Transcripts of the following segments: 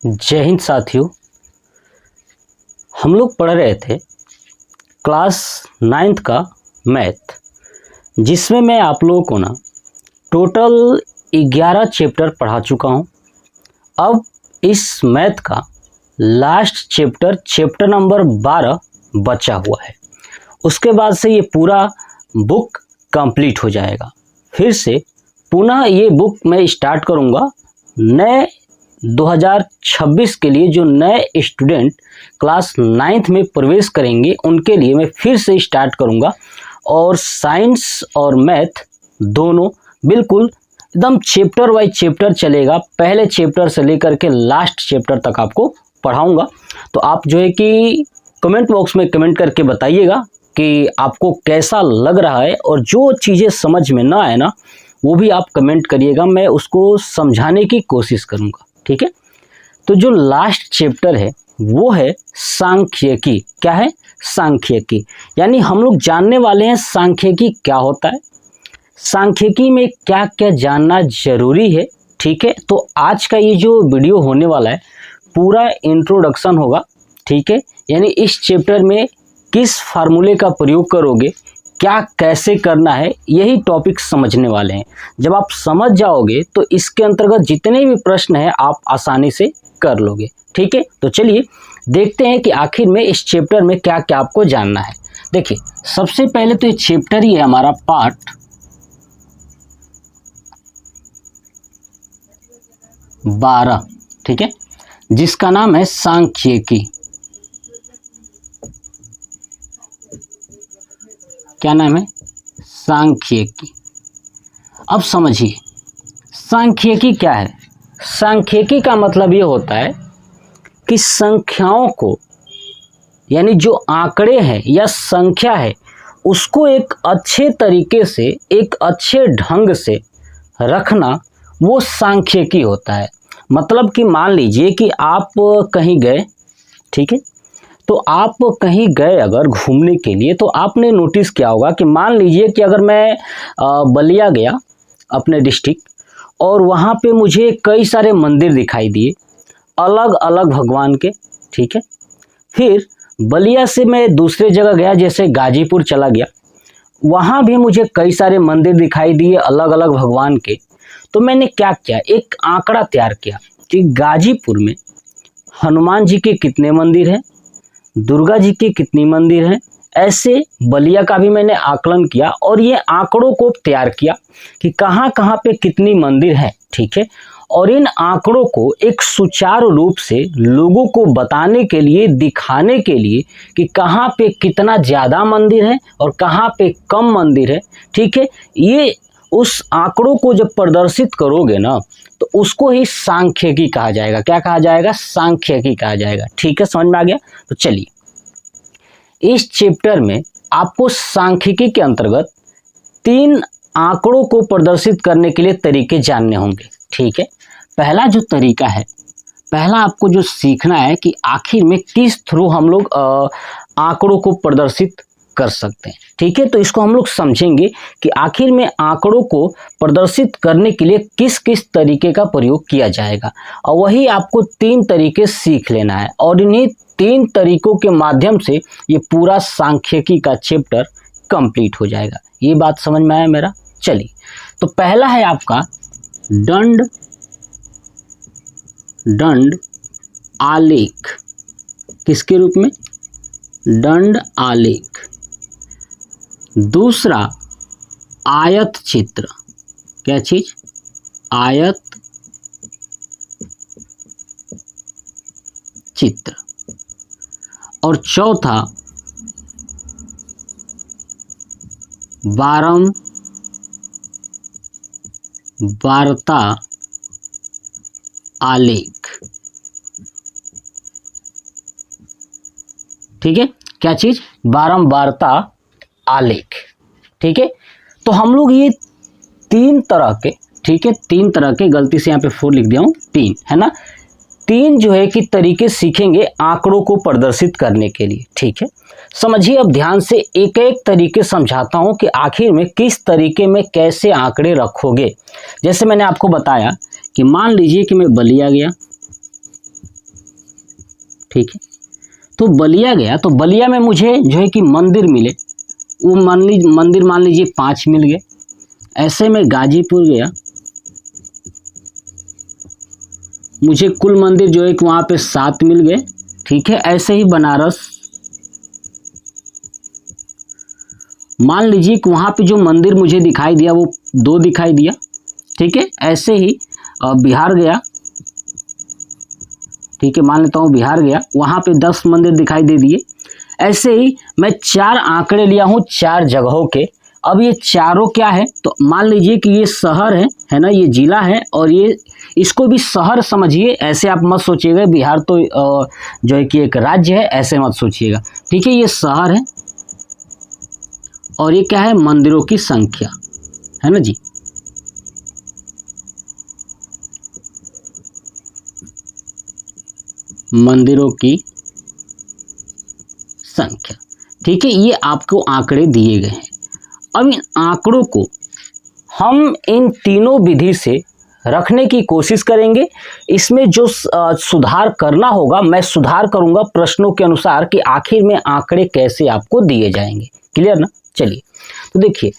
जय हिंद साथियों। हम लोग पढ़ रहे थे क्लास 9th का मैथ, जिसमें मैं आप लोगों को ना टोटल 11 चैप्टर पढ़ा चुका हूं। अब इस मैथ का लास्ट चैप्टर नंबर 12 बचा हुआ है। उसके बाद से ये पूरा बुक कंप्लीट हो जाएगा। फिर से पुनः ये बुक मैं स्टार्ट करूँगा नए 2026 के लिए। जो नए स्टूडेंट क्लास 9th में प्रवेश करेंगे उनके लिए मैं फिर से स्टार्ट करूंगा, और साइंस और मैथ दोनों बिल्कुल एकदम चैप्टर वाइज चैप्टर चलेगा। पहले चैप्टर से लेकर के लास्ट चैप्टर तक आपको पढ़ाऊंगा। तो आप जो है कि कमेंट बॉक्स में कमेंट करके बताइएगा कि आपको कैसा लग रहा है, और जो चीज़ें समझ में ना आए ना वो भी आप कमेंट करिएगा, मैं उसको समझाने की कोशिश करूँगा। ठीक है, तो जो लास्ट चैप्टर है वो है सांख्यिकी। क्या है? सांख्यिकी। यानी हम लोग जानने वाले हैं सांख्यिकी क्या होता है, सांख्यिकी में क्या क्या जानना जरूरी है। ठीक है, तो आज का ये जो वीडियो होने वाला है पूरा इंट्रोडक्शन होगा। ठीक है, यानी इस चैप्टर में किस फार्मूले का प्रयोग करोगे, क्या कैसे करना है, यही टॉपिक समझने वाले हैं। जब आप समझ जाओगे तो इसके अंतर्गत जितने भी प्रश्न हैं आप आसानी से कर लोगे। ठीक है, तो चलिए देखते हैं कि आखिर में इस चैप्टर में क्या क्या आपको जानना है। देखिए, सबसे पहले तो ये चैप्टर ही है हमारा पार्ट 12। ठीक है, जिसका नाम है सांख्यिकी। क्या नाम है? सांख्यिकी। अब समझिए सांख्यिकी क्या है। सांख्यिकी का मतलब ये होता है कि संख्याओं को, यानी जो आंकड़े हैं या संख्या है उसको एक अच्छे तरीके से, एक अच्छे ढंग से रखना, वो सांख्यिकी होता है। मतलब कि मान लीजिए कि आप कहीं गए। ठीक है, तो आप कहीं गए अगर घूमने के लिए, तो आपने नोटिस किया होगा कि मान लीजिए कि अगर मैं बलिया गया अपने डिस्ट्रिक्ट, और वहाँ पे मुझे कई सारे मंदिर दिखाई दिए अलग अलग भगवान के। ठीक है, फिर बलिया से मैं दूसरे जगह गया, जैसे गाजीपुर चला गया, वहाँ भी मुझे कई सारे मंदिर दिखाई दिए अलग अलग भगवान के। तो मैंने क्या किया, एक आंकड़ा तैयार किया कि गाजीपुर में हनुमान जी के कितने मंदिर हैं, दुर्गा जी के कितनी मंदिर हैं। ऐसे बलिया का भी मैंने आकलन किया और ये आंकड़ों को तैयार किया कि कहाँ कहाँ पे कितनी मंदिर है। ठीक है, और इन आंकड़ों को एक सुचारू रूप से लोगों को बताने के लिए, दिखाने के लिए कि कहाँ पे कितना ज़्यादा मंदिर है और कहाँ पे कम मंदिर है। ठीक है, ये उस आंकड़ों को जब प्रदर्शित करोगे ना तो उसको ही सांख्यिकी कहा जाएगा। क्या कहा जाएगा? सांख्यिकी कहा जाएगा। ठीक है, समझ में आ गया? तो चलिए, इस चैप्टर में आपको सांख्यिकी के अंतर्गत 3 आंकड़ों को प्रदर्शित करने के लिए तरीके जानने होंगे। ठीक है, पहला जो तरीका है, पहला आपको जो सीखना है कि आखिर में किस थ्रू हम लोग आंकड़ों को प्रदर्शित कर सकते हैं। ठीक है, तो इसको हम लोग समझेंगे कि आखिर में आंकड़ों को प्रदर्शित करने के लिए किस किस तरीके का प्रयोग किया जाएगा, और वही आपको 3 तरीके सीख लेना है, और इन्हीं 3 तरीकों के माध्यम से ये पूरा सांख्यिकी का चैप्टर कंप्लीट हो जाएगा। ये बात समझ में आया मेरा? चलिए, तो पहला है आपका दंड आलेख। किसके रूप में? दंड आलेख। दूसरा आयत चित्र। क्या चीज? आयत चित्र। और चौथा बारंबारता आलेख। ठीक है, क्या चीज? बारंबारता आलेख। ठीक है, तो हम लोग ये 3 तरह के, ठीक है, 3 तरह के, गलती से यहाँ पे 4 लिख दिया हूँ, 3 है ना, 3 जो है कि तरीके सीखेंगे आंकड़ों को प्रदर्शित करने के लिए। ठीक है, समझिए अब ध्यान से, एक एक तरीके समझाता हूँ कि आखिर में किस तरीके में कैसे आंकड़े रखोगे। जैसे मैंने आपको बताया कि मान लीजिए कि मैं बलिया गया, ठीक है। तो बलिया गया, तो बलिया में मुझे जो है कि मंदिर मिले, वो मंदिर मान लीजिए 5 मिल गए। ऐसे में गाजीपुर गया, मुझे कुल मंदिर जो है कि वहाँ पे 7 मिल गए, ठीक है। ऐसे ही बनारस, मान लीजिए कि वहाँ पे जो मंदिर मुझे दिखाई दिया वो 2 दिखाई दिया, ठीक है। ऐसे ही बिहार गया, ठीक है, मान लेता हूँ बिहार गया, वहाँ पे 10 मंदिर दिखाई दे दिए। ऐसे ही मैं 4 आंकड़े लिया हूँ 4 जगहों के। अब ये चारों क्या है, तो मान लीजिए कि ये शहर है ना, ये जिला है, और ये इसको भी शहर समझिए, ऐसे आप मत सोचिएगा बिहार तो जो है कि एक राज्य है, ऐसे मत सोचिएगा, ठीक है। ये शहर है और ये क्या है, मंदिरों की संख्या है ना जी। मंदिरों की संख्या, ठीक है। ये आपको आंकड़े दिए गए हैं। अब इन आंकड़ों को हम इन तीनों विधि से रखने की कोशिश करेंगे। इसमें जो सुधार करना होगा, मैं सुधार करूंगा प्रश्नों के अनुसार कि आखिर में आंकड़े कैसे आपको दिए जाएंगे। क्लियर ना? चलिए, तो देखिए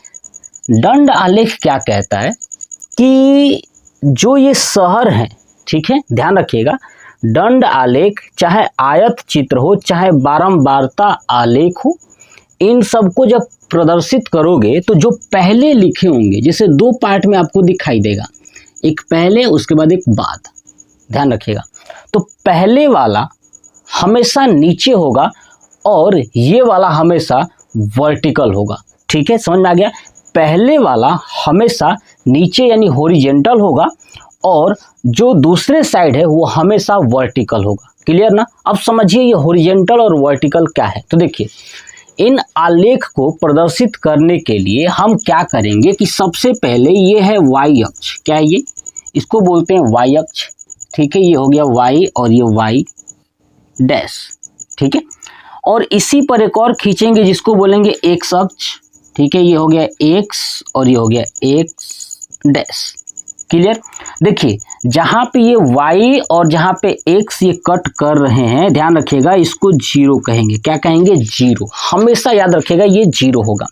दंड आलेख क्या कहता है कि जो ये शहर है, ठीक है, ध्यान रखिएगा, दंड आलेख चाहे आयत चित्र हो चाहे बारंबारता आलेख हो, इन सबको जब प्रदर्शित करोगे तो जो पहले लिखे होंगे, जैसे 2 पार्ट में आपको दिखाई देगा, एक पहले उसके बाद एक बाद, ध्यान रखिएगा। तो पहले वाला हमेशा नीचे होगा और ये वाला हमेशा वर्टिकल होगा, ठीक है, समझ में आ गया। पहले वाला हमेशा नीचे यानी हॉरिजॉन्टल होगा और जो दूसरे साइड है वो हमेशा वर्टिकल होगा। क्लियर ना? अब समझिए ये हॉरिजॉन्टल और वर्टिकल क्या है। तो देखिए इन आलेख को प्रदर्शित करने के लिए हम क्या करेंगे कि सबसे पहले ये है वाई अक्ष, क्या है ये, इसको बोलते हैं वाई अक्ष, ठीक है। ये हो गया वाई और ये वाई डैश, ठीक है। और इसी पर एक और खींचेंगे जिसको बोलेंगे एक्स अक्ष, ठीक है। ये हो गया एक्स और ये हो गया एक्स डैश। क्लियर? देखिए जहाँ पे ये y और जहाँ पे x ये कट कर रहे हैं, ध्यान रखिएगा, इसको 0 कहेंगे। क्या कहेंगे? 0। हमेशा याद रखिएगा ये 0 होगा।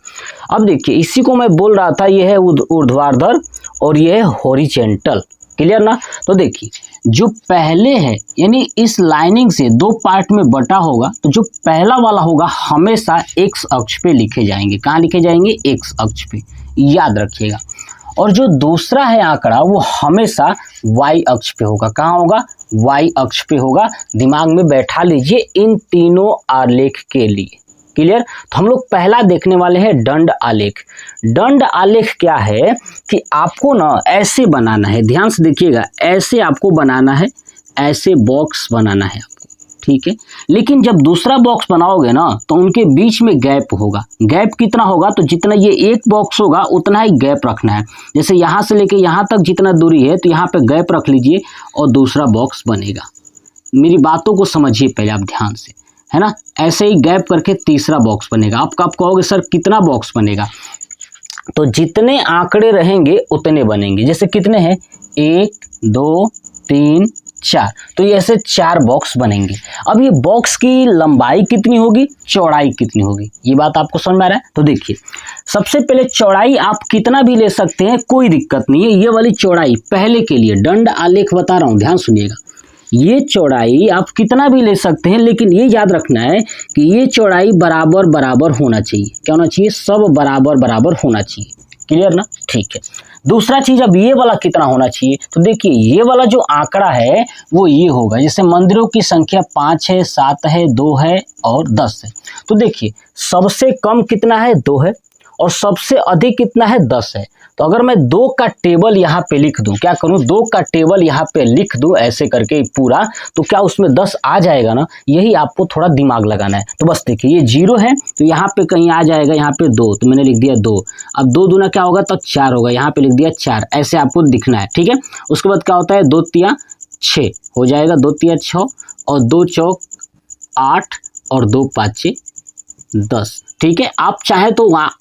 अब देखिए इसी को मैं बोल रहा था, ये है ऊर्ध्वाधर और ये है हॉरिजॉन्टल। क्लियर ना? तो देखिए जो पहले है यानी इस लाइनिंग से 2 पार्ट में बटा होगा, तो जो पहला वाला होगा हमेशा x अक्ष पे लिखे जाएंगे। कहाँ लिखे जाएंगे? x अक्ष पे, याद रखिएगा। और जो दूसरा है आंकड़ा वो हमेशा y अक्ष पे होगा। कहाँ होगा? y अक्ष पे होगा। दिमाग में बैठा लीजिए इन तीनों आलेख के लिए। क्लियर? तो हम लोग पहला देखने वाले हैं दंड आलेख। दंड आलेख क्या है कि आपको ना ऐसे बनाना है, ध्यान से देखिएगा, ऐसे आपको बनाना है, ऐसे बॉक्स बनाना है आपको, ठीक है। लेकिन जब दूसरा बॉक्स बनाओगे ना तो उनके बीच में गैप होगा। गैप कितना होगा? तो जितना ये एक बॉक्स होगा उतना ही गैप रखना है। जैसे यहाँ से लेके यहाँ तक जितना दूरी है तो यहाँ पे गैप रख लीजिए और दूसरा बॉक्स बनेगा। मेरी बातों को समझिए पहले आप ध्यान से, है ना। ऐसे ही गैप करके तीसरा बॉक्स बनेगा। आप कहोगे सर कितना बॉक्स बनेगा? तो जितने आंकड़े रहेंगे उतने बनेंगे। जैसे कितने हैं? 1 2 3 4, तो ये ऐसे 4 बॉक्स बनेंगे। अब ये बॉक्स की लंबाई कितनी होगी, चौड़ाई कितनी होगी, ये बात आपको समझ में आ रहा है? तो देखिए सबसे पहले चौड़ाई आप कितना भी ले सकते हैं, कोई दिक्कत नहीं है। ये वाली चौड़ाई पहले के लिए दंड आलेख बता रहा हूँ, ध्यान सुनिएगा। ये चौड़ाई आप कितना भी ले सकते हैं, लेकिन ये याद रखना है कि ये चौड़ाई बराबर बराबर होना चाहिए। क्या होना चाहिए? सब बराबर बराबर होना चाहिए। क्लियर ना? ठीक है। दूसरा चीज, अब ये वाला कितना होना चाहिए? तो देखिए ये वाला जो आंकड़ा है वो ये होगा, जैसे मंदिरों की संख्या 5 है, 7 है, 2 है और 10 है। तो देखिए सबसे कम कितना है? 2 है और सबसे अधिक कितना है? 10 है। तो अगर मैं 2 का टेबल यहाँ पे लिख दूं, क्या करूं? 2 का टेबल यहाँ पे लिख दूं ऐसे करके पूरा, तो क्या उसमें 10 आ जाएगा ना? यही आपको थोड़ा दिमाग लगाना है। तो बस देखिए ये 0 है तो यहाँ पे कहीं आ जाएगा, यहाँ पे 2, तो मैंने लिख दिया 2। अब 2 दूना क्या होगा? तो 4 होगा, यहाँ पे लिख दिया 4। ऐसे आपको दिखना है, ठीक है। उसके बाद क्या होता है? 2 तिया 6 हो जाएगा, 2 तिया 6 और 2 चौक 8 और 2 पाँचे 10, ठीक है। आप चाहे तो वहाँ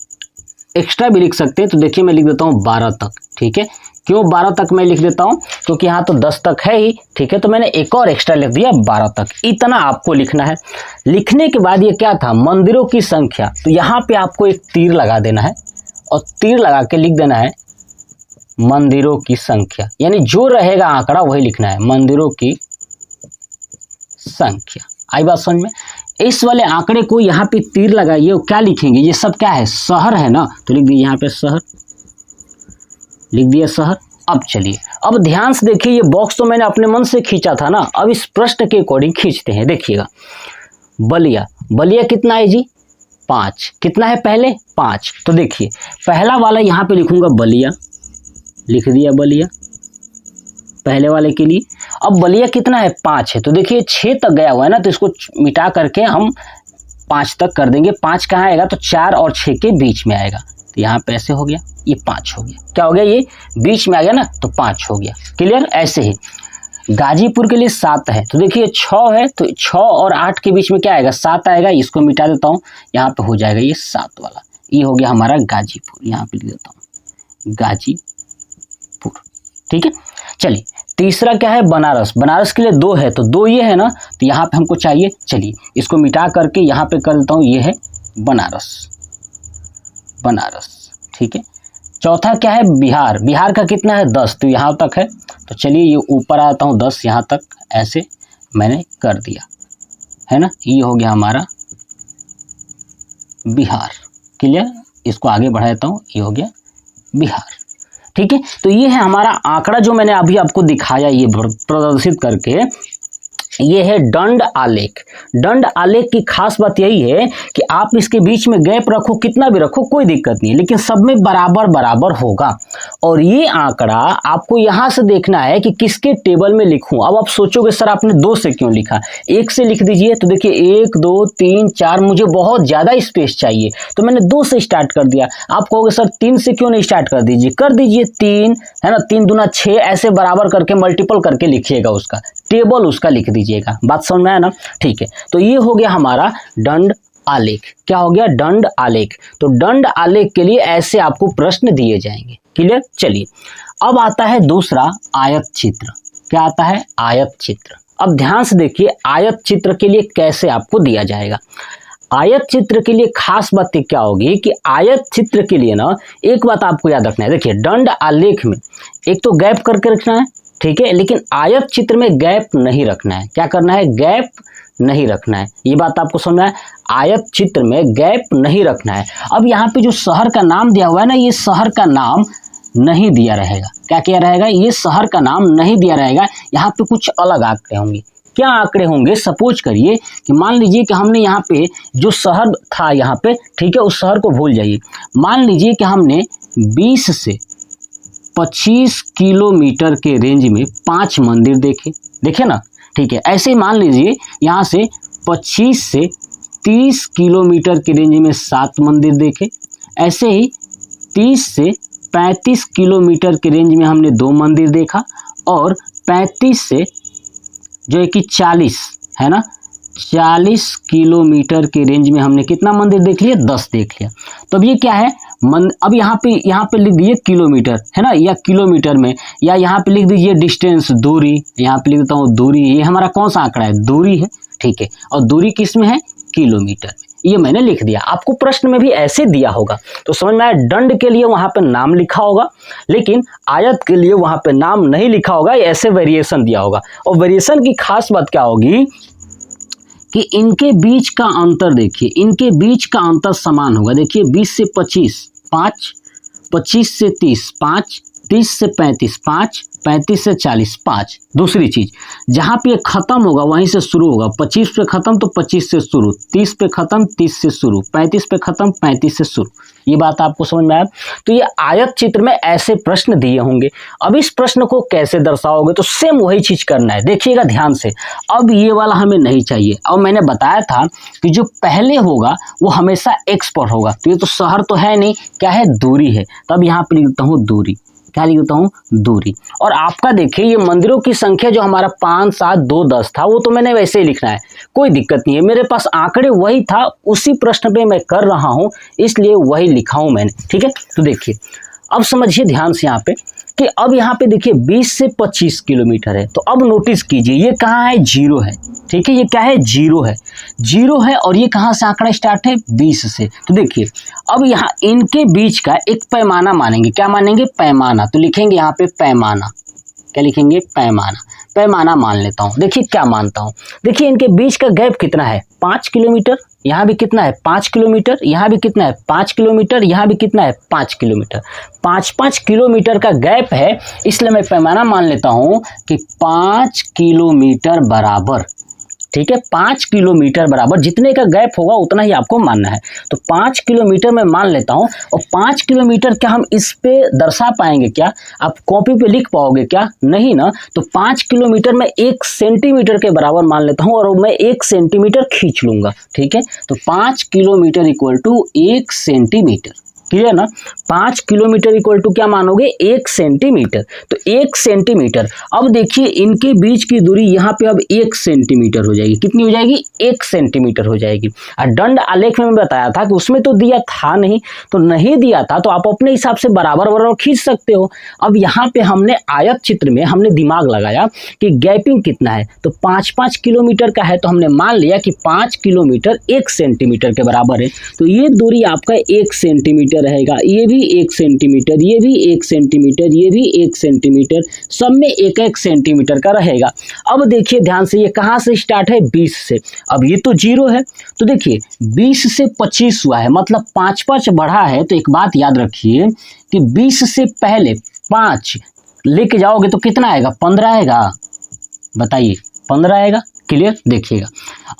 एक्स्ट्रा भी लिख सकते हैं। तो देखिए मैं लिख देता हूँ 12 तक, ठीक है। क्यों 12 तक मैं लिख देता हूँ, क्योंकि यहाँ तो 10 तक है ही, ठीक है, तो मैंने एक और एक्स्ट्रा लिख दिया 12 तक। इतना आपको लिखना है। लिखने के बाद ये क्या था, मंदिरों की संख्या, तो यहाँ पे आपको एक तीर लगा देना है और तीर लगा के लिख देना है मंदिरों की संख्या, यानी जो रहेगा आंकड़ा वही लिखना है, मंदिरों की संख्या। आई बात समझ में। इस वाले आंकड़े को यहाँ पे तीर लगाइए, क्या लिखेंगे, ये सब क्या है, शहर है ना, तो लिख दीजिए यहाँ पे शहर, लिख दिया शहर। अब चलिए, अब ध्यान से देखिए, ये बॉक्स तो मैंने अपने मन से खींचा था ना, अब इस प्रश्न के अकॉर्डिंग खींचते हैं। देखिएगा, बलिया, बलिया कितना है जी, 5, कितना है पहले 5, तो देखिए पहला वाला यहाँ पे लिखूंगा बलिया, लिख दिया बलिया पहले वाले के लिए। अब बलिया कितना है 5 है, तो देखिए 6 तक गया हुआ है ना, तो इसको मिटा करके हम 5 तक कर देंगे। 5 कहाँ आएगा, तो 4 और 6 के बीच में आएगा, तो यहाँ पे ऐसे हो गया, ये 5 हो गया। क्या हो गया, ये बीच में आ गया ना, तो 5 हो गया। क्लियर। ऐसे ही गाजीपुर के लिए 7 है, तो देखिए 6 है, तो 6 और 8 के बीच में क्या आएगा, 7 आएगा। इसको मिटा देता हूँ, यहाँ पे हो जाएगा ये 7 वाला, ये हो गया हमारा गाजीपुर। यहाँ पे लिख देता हूँ गाजीपुर, ठीक है। चलिए, तीसरा क्या है, बनारस, बनारस के लिए 2 है, तो 2 ये है ना, तो यहाँ पे हमको चाहिए, चलिए इसको मिटा करके यहाँ पे कर देता हूँ, ये है बनारस, बनारस, ठीक है। चौथा क्या है, बिहार, बिहार का कितना है 10, तो यहाँ तक है, तो चलिए ये ऊपर आता हूँ 10, यहाँ तक ऐसे मैंने कर दिया है ना, ये हो गया हमारा बिहार। क्लियर। इसको आगे बढ़ाता हूँ, ये हो गया बिहार, ठीक है। तो ये है हमारा आंकड़ा जो मैंने अभी आपको दिखाया, ये प्रदर्शित करके, ये है दंड आलेख। दंड आलेख की खास बात यही है कि आप इसके बीच में गैप रखो, कितना भी रखो कोई दिक्कत नहीं है, लेकिन सब में बराबर बराबर होगा। और ये आंकड़ा आपको यहाँ से देखना है कि किसके टेबल में लिखूं। अब आप सोचोगे सर आपने 2 से क्यों लिखा, 1 से लिख दीजिए, तो देखिए 1 2 3 4, मुझे बहुत ज़्यादा स्पेस चाहिए तो मैंने 2 से स्टार्ट कर दिया। आप कहोगे सर 3 से क्यों नहीं स्टार्ट कर दीजिए, कर दीजिए 3, है ना, 3 दूना 6, ऐसे बराबर करके मल्टीपल करके लिखिएगा, उसका टेबल उसका लिख दीजिएगा। बात समझ में आया ना, ठीक है। तो ये हो गया हमारा दंड आलेख। क्या हो गया, दंड आलेख। तो दंड आलेख के लिए ऐसे आपको प्रश्न दिए जाएंगे। क्लियर। चलिए, अब आता है दूसरा, आयत चित्र। क्या आता है, आयत चित्र। अब ध्यान से देखिए, आयत चित्र के लिए कैसे आपको दिया जाएगा। आयत चित्र के लिए खास बात क्या होगी कि आयत चित्र के लिए ना एक बात आपको याद रखना है। देखिए, दंड आलेख में एक तो गैप करके रखना है, ठीक है, लेकिन आयत चित्र में गैप नहीं रखना है। क्या करना है, गैप नहीं रखना है। ये बात आपको समझना है, आयत चित्र में गैप नहीं रखना है। अब यहाँ पे जो शहर का नाम दिया हुआ है ना, ये शहर का नाम नहीं दिया रहेगा। क्या किया रहेगा, ये शहर का नाम नहीं दिया रहेगा। यहाँ पे कुछ अलग आंकड़े होंगे। क्या आंकड़े होंगे, सपोज करिए कि मान लीजिए कि हमने यहाँ पे जो शहर था यहाँ पे, ठीक है, उस शहर को भूल जाइए। मान लीजिए कि हमने 20 से 25 किलोमीटर के रेंज में 5 मंदिर देखे ना, ठीक है। ऐसे ही मान लीजिए यहाँ से 25 से 30 किलोमीटर के रेंज में 7 मंदिर देखे। ऐसे ही 30 से 35 किलोमीटर के रेंज में हमने 2 मंदिर देखा, और 35 से जो है कि 40 है ना, 40 किलोमीटर के रेंज में हमने कितना मंदिर देख लिया, 10 देख लिया। तो अब ये क्या है, अब यहाँ पे लिख दीजिए किलोमीटर, है ना, या किलोमीटर में, या यहाँ पे लिख दीजिए डिस्टेंस, दूरी। यहाँ पे लिख देता हूँ दूरी। ये हमारा कौन सा आंकड़ा है, दूरी है, ठीक है। और दूरी किस में है, किलोमीटर में। ये मैंने लिख दिया। आपको प्रश्न में भी ऐसे दिया होगा तो समझ में आया। दंड के लिए वहाँ पे नाम लिखा होगा, लेकिन आयत के लिए वहाँ पे नाम नहीं लिखा होगा, ऐसे वेरिएशन दिया होगा। और वेरिएशन की खास बात क्या होगी कि इनके बीच का अंतर देखिए, इनके बीच का अंतर समान होगा। देखिए 20 से 25 5, 25 से 30 5, 30 से 35 5, 35 से 40 5। दूसरी चीज, जहाँ पे खत्म होगा वहीं से शुरू होगा। 25 पे खत्म तो 25 से शुरू, 30 पे खत्म 30 से शुरू, 35 पे खत्म 35 से शुरू। ये बात आपको समझ में आया। तो ये आयत चित्र में ऐसे प्रश्न दिए होंगे। अब इस प्रश्न को कैसे दर्शाओगे, तो सेम वही चीज करना है। देखिएगा ध्यान से। अब ये वाला हमें नहीं चाहिए। अब मैंने बताया था कि जो पहले होगा वो हमेशा एक्स पर होगा। तो ये तो शहर तो है नहीं, क्या है, दूरी है। तब यहाँ पे लिख देता हूँ दूरी। क्या लिख देता हूँ, दूरी। और आपका देखिए ये मंदिरों की संख्या जो हमारा 5 7 2 10 था, वो तो मैंने वैसे ही लिखना है, कोई दिक्कत नहीं है। मेरे पास आंकड़े वही था, उसी प्रश्न पे मैं कर रहा हूँ, इसलिए वही लिखा हूँ मैंने, ठीक है। तो देखिए अब समझिए ध्यान से यहाँ पे ओके, अब यहाँ पे देखिए 20 से 25 किलोमीटर है, तो अब नोटिस कीजिए ये कहाँ है, जीरो है। ठीक है, ये क्या है, जीरो है, जीरो है। और ये कहाँ से आंकड़ा स्टार्ट है, 20 से। तो देखिए अब यहाँ इनके बीच का एक पैमाना मानेंगे, क्या मानेंगे, पैमाना। तो लिखेंगे यहाँ पे पैमाना, क्या लिखेंगे, पैमाना। पैमाना मान लेता हूँ। देखिए क्या मानता हूँ, देखिए इनके बीच का गैप कितना है, 5 किलोमीटर। यहाँ भी कितना है, 5 किलोमीटर। यहाँ भी कितना है, 5 किलोमीटर। यहाँ भी कितना है, 5 किलोमीटर। 5-5 किलोमीटर का गैप है, इसलिए मैं पैमाना मान लेता हूँ कि 5 किलोमीटर बराबर। ठीक है, 5 किलोमीटर बराबर, जितने का गैप होगा उतना ही आपको मानना है। तो 5 किलोमीटर मैं मान लेता हूँ। और 5 किलोमीटर क्या हम इस पे दर्शा पाएंगे क्या, आप कॉपी पे लिख पाओगे क्या, नहीं ना। तो 5 किलोमीटर मैं 1 सेंटीमीटर के बराबर मान लेता हूँ और मैं 1 सेंटीमीटर खींच लूंगा। ठीक है, तो 5 kilometre equal to 1 centimetre. Clear ना, 5 किलोमीटर इक्वल टू क्या मानोगे, 1 सेंटीमीटर। तो 1 सेंटीमीटर। अब देखिए इनके बीच की दूरी यहाँ पे अब 1 सेंटीमीटर हो जाएगी। कितनी हो जाएगी, 1 सेंटीमीटर हो जाएगी। और दंड आलेख में मैं बताया था कि उसमें तो दिया था नहीं, तो नहीं दिया था तो आप अपने हिसाब से बराबर बराबर खींच सकते हो। अब यहाँ पे हमने आयत चित्र में हमने दिमाग लगाया कि गैपिंग कितना है, तो 5-5 किलोमीटर का है, तो हमने मान लिया कि 5 किलोमीटर 1 सेंटीमीटर के बराबर है। तो ये दूरी आपका 1 सेंटीमीटर रहेगा, ये भी 1 सेंटीमीटर, ये भी 1 सेंटीमीटर, ये भी 1 सेंटीमीटर, सब में 1-1 सेंटीमीटर का रहेगा। अब देखिए ध्यान से, ये कहाँ से स्टार्ट है, 20 से। अब ये तो जीरो है, तो देखिए 20 से 25 हुआ है, मतलब 5-5 बढ़ा है। तो एक बात याद रखिए कि 20 से पहले 5 लेके जाओगे तो कितना आएगा, 15 आएगा। बताइए, 15 आएगा। क्लियर, देखिएगा।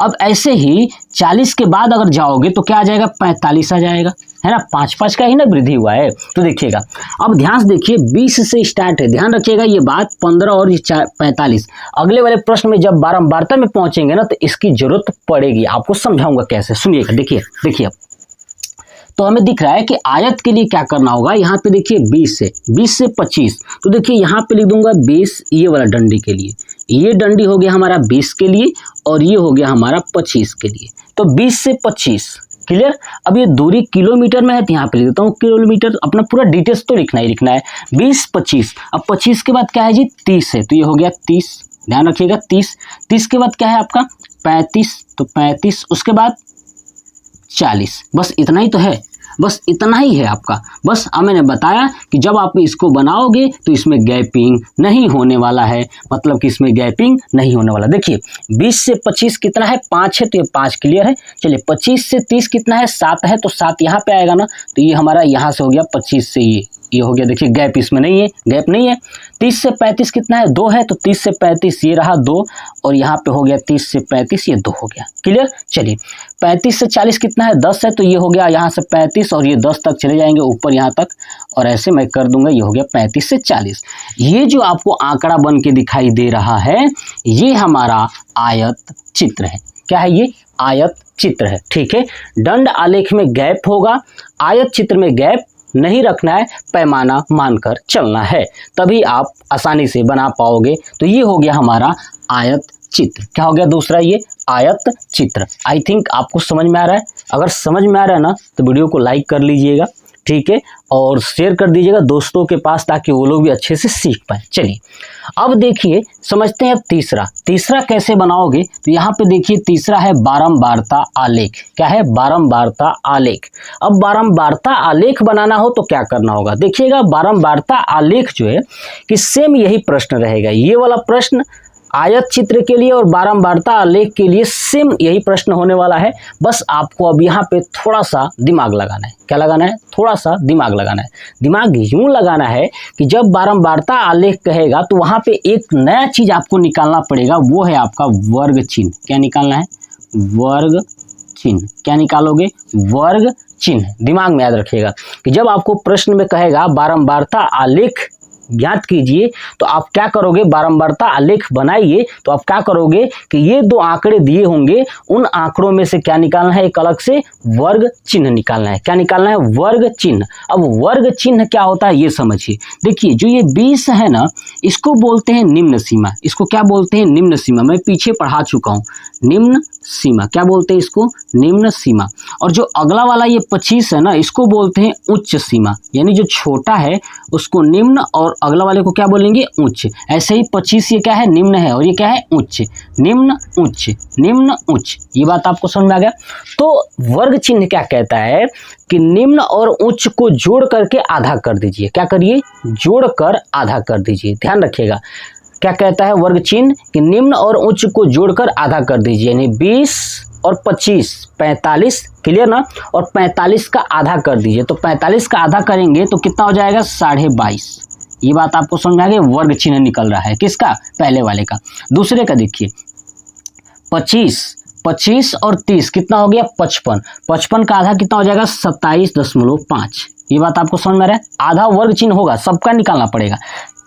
अब ऐसे ही 40 के बाद अगर जाओगे तो क्या आ जाएगा, 45 आ जाएगा, है ना। 5-5 का ही ना वृद्धि हुआ है। तो देखिएगा, अब ध्यान से देखिए, 20 से स्टार्ट है, ध्यान रखिएगा ये बात, 15 और 45। अगले वाले प्रश्न में जब बारंबारता में पहुंचेंगे ना तो इसकी जरूरत पड़ेगी, आपको समझाऊंगा कैसे। सुनिएगा, देखिए तो हमें दिख रहा है कि आयत के लिए क्या करना होगा। यहाँ पे देखिए 20 से 25, तो देखिए यहाँ पे लिख दूंगा 20 ये वाला डंडी के लिए, ये डंडी हो गया हमारा 20 के लिए और ये हो गया हमारा 25 के लिए। तो 20 से 25, क्लियर। अब ये दूरी किलोमीटर में है तो यहाँ पे लिख देता हूँ किलोमीटर, अपना पूरा डिटेल्स तो लिखना है। 20-25, अब 25 के बाद क्या है जी, 30 है, तो ये हो गया 30, ध्यान रखिएगा 30 के बाद क्या है आपका 35, तो 35, उसके बाद 40, बस इतना ही तो है, बस इतना ही है आपका। बस अब मैंने बताया कि जब आप इसको बनाओगे तो इसमें गैपिंग नहीं होने वाला है, मतलब कि इसमें गैपिंग नहीं होने वाला। देखिए 20 से 25 कितना है, 5 है, तो ये 5 क्लियर है। चलिए 25 से 30 कितना है, 7 है, तो 7 यहाँ पे आएगा ना, तो ये हमारा यहाँ से हो गया 25 से ये हो गया। देखिए गैप इसमें नहीं है, गैप नहीं है। 30 से 35 कितना है, 2 है, तो 30 से 35 ये रहा 2 और यहाँ पे हो गया 30 से 35 ये 2 हो गया। क्लियर। चलिए 35 से 40 कितना है, 10 है, तो ये हो गया यहाँ से 35 और ये 10 तक चले जाएंगे ऊपर यहाँ तक, और ऐसे मैं कर दूंगा, ये हो गया 35 से 40। ये जो आपको आंकड़ा बन के दिखाई दे रहा है ये हमारा आयत चित्र है। क्या है ये, आयत चित्र है। ठीक है, दंड आलेख में गैप होगा, आयत चित्र में गैप नहीं रखना है, पैमाना मानकर चलना है, तभी आप आसानी से बना पाओगे। तो ये हो गया हमारा आयत चित्र। क्या हो गया दूसरा, ये आयत चित्र। आई थिंक आपको समझ में आ रहा है। अगर समझ में आ रहा है ना तो वीडियो को लाइक कर लीजिएगा, ठीक है, और शेयर कर दीजिएगा दोस्तों के पास ताकि वो लोग भी अच्छे से सीख पाए। चलिए अब देखिए समझते हैं अब तीसरा कैसे बनाओगे। तो यहाँ पे देखिए तीसरा है बारंबारता आलेख। क्या है, बारंबारता आलेख। अब बारंबारता आलेख बनाना हो तो क्या करना होगा, देखिएगा बारंबारता आलेख जो है कि सेम यही प्रश्न रहेगा, ये वाला प्रश्न आयत चित्र के लिए और बारंबारता आलेख के लिए सेम यही प्रश्न होने वाला है। बस आपको अब यहाँ पे थोड़ा सा दिमाग लगाना है। क्या लगाना है, थोड़ा सा दिमाग लगाना है। दिमाग यूं लगाना है कि जब बारंबारता आलेख कहेगा तो वहाँ पे एक नया चीज आपको निकालना पड़ेगा, वो है आपका वर्ग चिन्ह। क्या निकालना है, वर्ग चिन्ह। क्या निकालोगे, वर्ग चिन्ह। दिमाग में याद रखिएगा कि जब आपको प्रश्न में कहेगा बारंबारता आलेख ज्ञात कीजिए तो आप क्या करोगे, बारंबारता आलेख बनाइए तो आप क्या करोगे कि ये 2 आंकड़े दिए होंगे, उन आंकड़ों में से क्या निकालना है, एक अलग से वर्ग चिन्ह निकालना है। क्या निकालना है, वर्ग चिन्ह। अब वर्ग चिन्ह क्या होता है ये समझिए। देखिए जो ये 20 है ना, इसको बोलते हैं निम्न सीमा। इसको क्या बोलते हैं, निम्न सीमा। मैं पीछे पढ़ा चुका हूँ, निम्न सीमा। क्या बोलते हैं इसको? निम्न सीमा। और जो अगला वाला ये 25 है ना, इसको बोलते हैं उच्च सीमा। यानी जो छोटा है उसको निम्न और अगला वाले को क्या बोलेंगे? उच्च। ऐसे ही 25 ये क्या है? निम्न है और ये क्या है? उच्च। निम्न उच्च, निम्न उच्च। ये बात आपको समझ में आ गया? तो वर्ग चिन्ह क्या कहता है कि निम्न और उच्च को जोड़ करके आधा कर दीजिए। क्या करिए? जोड़कर आधा कर दीजिए। ध्यान रखिएगा, क्या कहता है वर्ग चिन्ह कि निम्न और उच्च को जोड़कर आधा कर दीजिए। यानी 20 और 25 45, क्लियर ना? और 45 का आधा कर दीजिए। तो 45 का आधा करेंगे तो कितना हो जाएगा? 22.5। ये बात आपको समझ में आ गई? वर्ग चिन्ह निकल रहा है किसका? पहले वाले का। दूसरे का देखिए, 25 और 30 कितना हो गया? 55। 55 का आधा कितना हो जाएगा? 27.5। ये बात आपको समझ में आ रहा है? आधा वर्ग चिन्ह होगा, सबका निकालना पड़ेगा।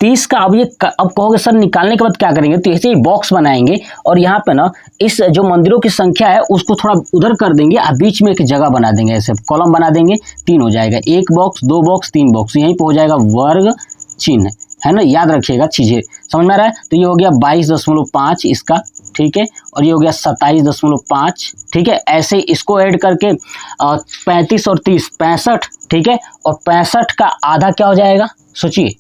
30 का अब कहोगे सर निकालने के बाद क्या करेंगे? तो ऐसे ही बॉक्स बनाएंगे और यहाँ पे ना इस जो मंदिरों की संख्या है उसको थोड़ा उधर कर देंगे और बीच में एक जगह बना देंगे, ऐसे कॉलम बना देंगे, 3 हो जाएगा। 1 बॉक्स, 2 बॉक्स, 3 बॉक्स, यहीं पे हो जाएगा वर्ग चिन्ह, है ना? याद रखिएगा चीजें, समझ में आ रहा है? तो ये हो गया 22.5 इसका, ठीक है, और ये हो गया 27.5, ठीक है। ऐसे इसको ऐड करके 35 और 30 65, ठीक है, और 65 का आधा क्या हो जाएगा? सोचिए,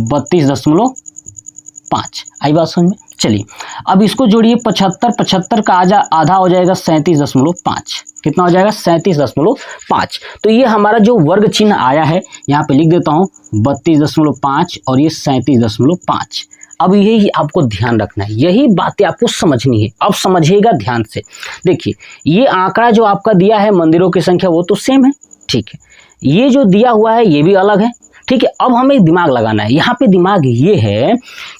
32.5। आई बात समझ में? चलिए अब इसको जोड़िए, 75 का आधा हो जाएगा 37.5। कितना हो जाएगा? 37.5। तो ये हमारा जो वर्ग चिन्ह आया है, यहाँ पे लिख देता हूँ 32.5 और ये 37.5। अब यही आपको ध्यान रखना है, यही बातें आपको समझनी है। अब समझिएगा ध्यान से। देखिए ये आंकड़ा जो आपका दिया है मंदिरों की संख्या वो तो सेम है, ठीक है। ये जो दिया हुआ है ये भी अलग है, ठीक है। अब हमें दिमाग लगाना है। यहाँ पे दिमाग ये है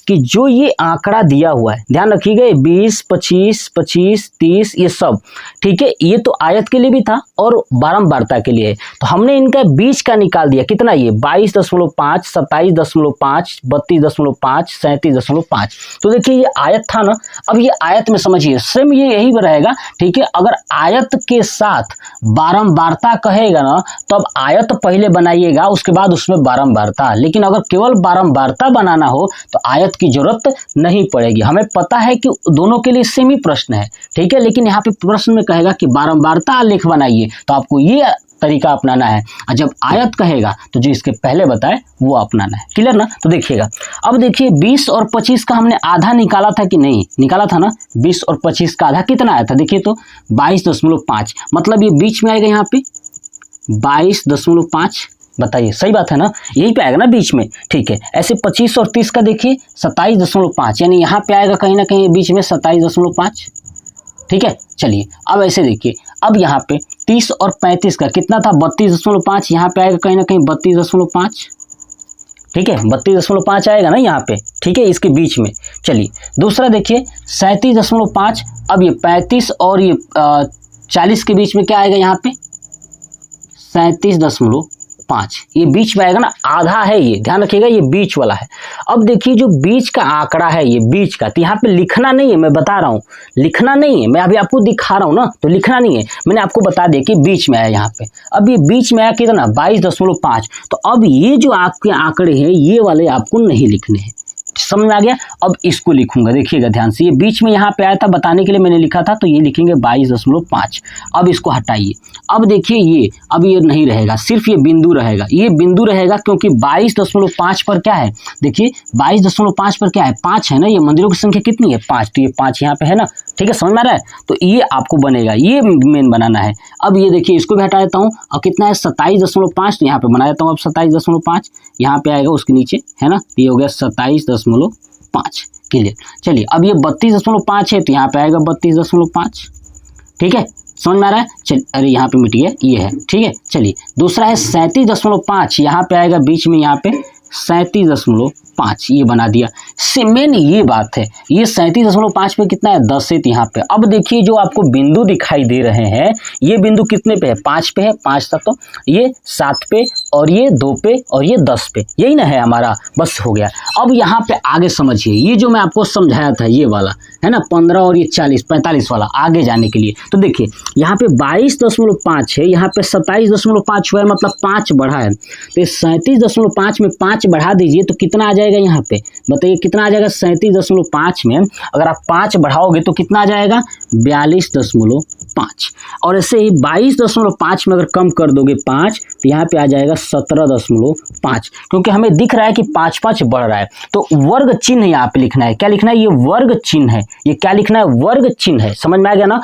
कि जो ये आंकड़ा दिया हुआ है, ध्यान रखिएगा, 20 25 25 30 ये सब, ठीक है, ये तो आयत के लिए भी था और बारंबारता के लिए है। तो हमने इनका बीच का निकाल दिया। कितना? ये 22.5 27.5 32.5 37.5। तो देखिए ये आयत था ना, अब ये आयत में समझिए सेम ये यही रहेगा, ठीक है। अगर आयत के साथ बारंबारता कहेगा ना, तो अब आयत पहले बनाइएगा, उसके बाद उसमें बारंबारता। लेकिन अगर केवल बारंबारता बनाना हो तो आयत की जरूरत नहीं पड़ेगी। हमें पता है कि दोनों के लिए सेम ही प्रश्न है, ठीक है, लेकिन यहाँ पे प्रश्न में कहेगा कि बारंबारता आलेख बनाइए, तो आपको ये तरीका अपनाना है। और जब आयत कहेगा तो जो इसके पहले बताए वो अपनाना है। क्लियर ना? तो देखिएगा, अब देखिए 20 और 25 का हमने आधा निकाला था कि नहीं? निकाला था ना। 20 और 25 का आधा कितना आया था? देखिए तो 22.5, मतलब ये बीच में आएगा यहाँ पे 22.5। बताइए, सही बात है ना? यही पे आएगा ना बीच में, ठीक है। ऐसे 25 और 30 का देखिए 27.5, यानी यहाँ पे आएगा कहीं ना कहीं बीच में 27.5, ठीक है। चलिए अब ऐसे देखिए, अब यहाँ पे 30 और 35 का कितना था? 32.5, यहाँ पे आएगा कहीं ना कहीं 32.5, ठीक है, 32.5 आएगा ना यहाँ पे, ठीक है, इसके बीच में। चलिए दूसरा देखिए 37.5। अब ये 35 और ये 40 के बीच में क्या आएगा? यहाँ पे 37.5, ये बीच में आएगा ना, आधा है ये, ध्यान रखिएगा, ये बीच वाला है। अब देखिए जो बीच का आंकड़ा है, ये बीच का, तो यहाँ पे लिखना नहीं है, मैं बता रहा हूँ, लिखना नहीं है, मैं अभी आपको दिखा रहा हूँ ना, तो लिखना नहीं है, मैंने आपको बता दिया कि बीच में आया यहाँ पे। अब ये बीच में आया कितना? 22.5। तो अब ये जो आपके आंकड़े हैं ये वाले आपको नहीं लिखने हैं, समझ में आ गया? अब इसको लिखूंगा, देखिएगा ध्यान से, ये बीच में यहाँ पे आया था, बताने के लिए मैंने लिखा था, तो ये लिखेंगे 22.5। अब इसको हटाइए, अब देखिए ये, अब ये नहीं रहेगा, सिर्फ ये बिंदु रहेगा, ये बिंदु रहेगा, क्योंकि 22.5 पर क्या है? देखिए 22.5 पर क्या है? 5 है ना, ये मंदिरों की संख्या कितनी है? 5, तो ये 5 यहाँ पे है ना, ठीक है, समझ में आ रहा है? तो ये आपको बनेगा, ये मेन बनाना है। अब ये देखिए इसको भी हटा देता हूँ, और कितना है? 27.5, तो यहाँ पे बना देता हूँ अब 27.5, यहाँ पे आएगा उसके नीचे, है ना, ये हो गया 27.5। क्लियर? चलिए अब ये 32.5 है, तो यहाँ पे आएगा 32.5, ठीक है, समझ में आ रहा है? चलिए, अरे यहाँ पे मिट गया, ये है, ठीक है। चलिए दूसरा है 37.5, यहाँ पे आएगा बीच में, यहाँ पे 37.5, ये बना दिया। मेन ये बात है, ये 37.5 पे कितना है? 10 है यहाँ पे। अब देखिए जो आपको बिंदु दिखाई दे रहे हैं, ये बिंदु कितने पे है? 5 पे है, 5 तक, तो ये 7 पे और ये 2 पे और ये 10 पे, यही ना है हमारा, बस हो गया। अब यहाँ पे आगे समझिए, ये जो मैं आपको समझाया था ये वाला है ना, 15 और ये 40 45 वाला, आगे जाने के लिए। तो देखिए यहाँ पे 22.5 है, यहाँ पे 27.5 हुआ है, मतलब 5 बढ़ा है, तो 37.5 में 5 बढ़ा दीजिए तो कितना आ जाएगा? जाएगा यहाँ पे, बताइए कितना आ जाएगा। 37.5 में अगर आप 5 बढ़ाओगे तो कितना आ जाएगा, 42.5। और ऐसे ही 22.5 में अगर कम कर दोगे 5 तो यहाँ पे आ जाएगा 17.5, क्योंकि हमें दिख रहा है कि 5-5 बढ़ रहा है। तो वर्ग चिन्ह यहाँ पे लिखना है। क्या लिखना है, ये वर्ग चिन्ह है। ये क्या लिखना है, वर्ग चिन्ह है। समझ में आ गया ना।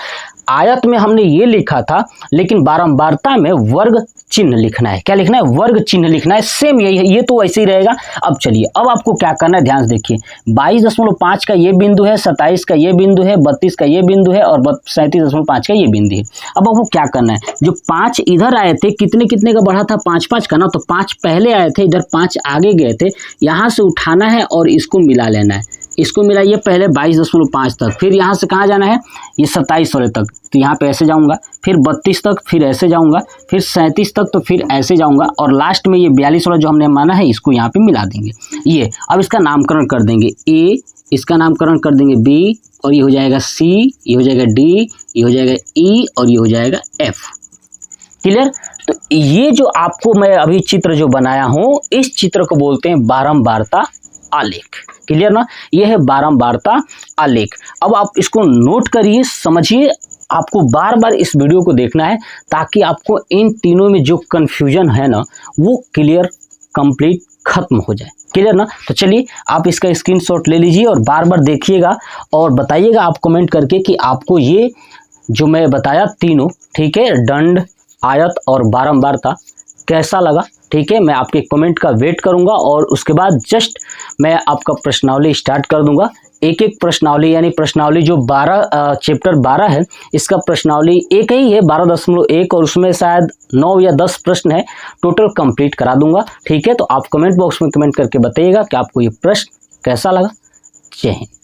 आयत में हमने ये लिखा था, लेकिन बारंबारता में वर्ग चिन्ह लिखना है। क्या लिखना है, वर्ग चिन्ह लिखना है। सेम यही है, ये तो वैसे ही रहेगा। अब चलिए, अब आपको क्या करना है, ध्यान से देखिए। 22.5 का ये बिंदु है, 27 का ये बिंदु है, 32 का ये बिंदु है और 37.5 का ये बिंदु है। अब आपको क्या करना है, जो 5 इधर आए थे, कितने कितने का बढ़ा था, 5-5 का ना। तो 5 पहले आए थे, इधर 5 आगे गए थे, यहाँ से उठाना है और इसको मिला लेना है। इसको मिलाइए पहले 22.5 तक, फिर यहाँ से कहाँ जाना है, ये 27 वाले तक, तो यहाँ पे ऐसे जाऊँगा, फिर 32 तक, फिर ऐसे जाऊँगा, फिर 37 तक, तो फिर ऐसे जाऊँगा, और लास्ट में ये 42 वाला जो हमने माना है इसको यहाँ पे मिला देंगे। ये अब इसका नामकरण कर देंगे ए, इसका नामकरण कर देंगे बी, और ये हो जाएगा सी, ये हो जाएगा डी, ये हो जाएगा ई, और ये हो जाएगा एफ। क्लियर। तो ये जो आपको मैं अभी चित्र जो बनाया हूँ, इस चित्र को बोलते हैं बारंबारता आलेख। क्लियर ना, ये है बारंबारता आलेख। अब आप इसको नोट करिए, समझिए। आपको बार बार इस वीडियो को देखना है ताकि आपको इन तीनों में जो कन्फ्यूजन है ना, वो क्लियर कंप्लीट खत्म हो जाए। क्लियर ना। तो चलिए, आप इसका स्क्रीनशॉट ले लीजिए और बार बार देखिएगा और बताइएगा आप कमेंट करके कि आपको ये जो मैं बताया तीनों, ठीक है, दंड, आयत और बारंबारता, कैसा लगा। ठीक है, मैं आपके कमेंट का वेट करूंगा और उसके बाद जस्ट मैं आपका प्रश्नावली स्टार्ट कर दूंगा। एक एक प्रश्नावली, यानी प्रश्नावली जो 12 चैप्टर 12 है, इसका प्रश्नावली एक ही है 12.1, और उसमें शायद 9 या 10 प्रश्न है, टोटल कंप्लीट करा दूंगा। ठीक है, तो आप कमेंट बॉक्स में कमेंट करके बताइएगा कि आपको ये प्रश्न कैसा लगा। जय हिंद।